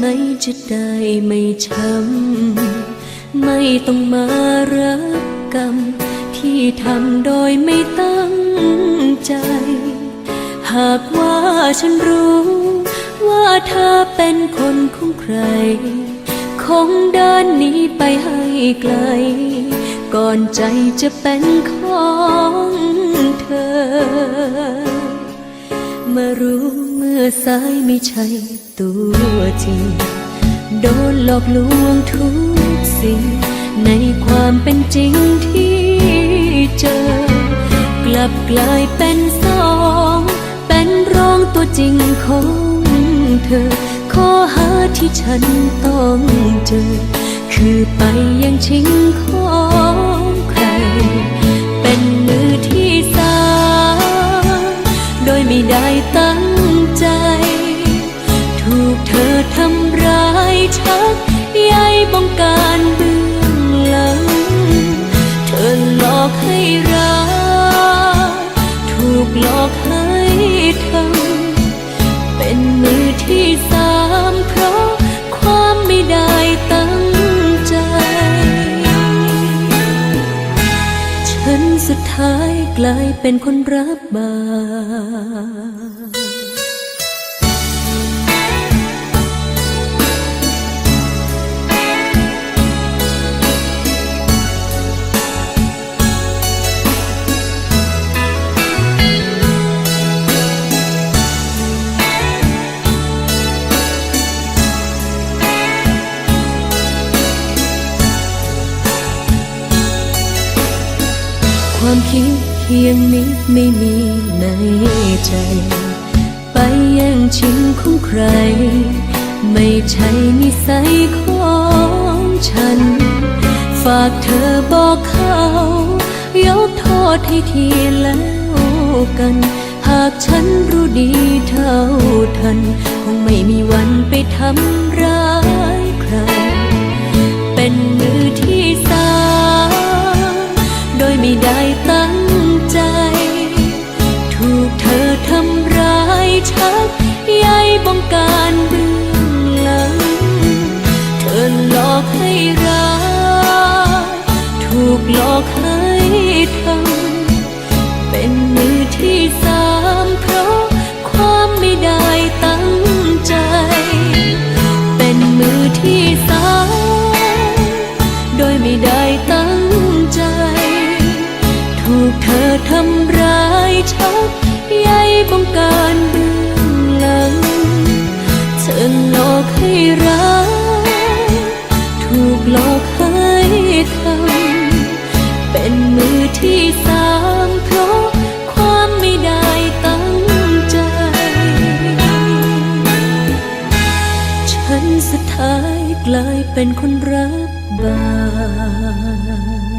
ไหมจะได้ไม่ช้ำไม่ต้องมารับกรรมที่ทำโดยไม่ตั้งใจหากว่าฉันรู้ว่าเธอเป็นคนของใครคงเดินหนีไปให้ไกลก่อนใจจะเป็นของเธอมารู้เมื่อสายไม่ใช่ตัวจริงโดนหลอกลวงทุกสิ่งในความเป็นจริงที่เจอกลับกลายเป็นสองเป็นรองตัวจริงของเธอข้อหาที่ฉันต้องเจอคือไปยังชิงของใครเป็นมือที่สามโดยไม่ได้ตั้งใจถูกเธอทำร้ายชักใยบงการเบื้องหลังเธอหลอกให้รักถูกหลอกให้ทำเป็นมือที่สามเพราะความไม่ได้ตั้งใจฉันสุดท้ายกลายเป็นคนรับบาปความคิดเพียงนิดไม่มีในใจไปแย่งชิงของใครไม่ใช่นิสัยของฉันฝากเธอบอกเขายกโทษให้ทีแล้วกันหากฉันรู้ดีเท่าทันคงไม่มีวันไปทำร้ายใครเป็นมือที่สามโดยไม่ได้ตั้งใจถูกเธอทำร้ายชักใยบงการเบื้องหลังเธอหลอกให้รักถูกหลอกให้ทำเป็นมือที่สามเพราะความไม่ได้ตั้งใจเป็นมือที่สามโดยไม่ได้ตั้งใจถูกเธอทำร้ายชักใยบงการเบื้องหลังเธอหลอกให้รักถูกหลอกให้ทำเป็นมือที่สามเพราะความไม่ได้ตั้งใจฉันสุดท้ายกลายเป็นคนรับบาป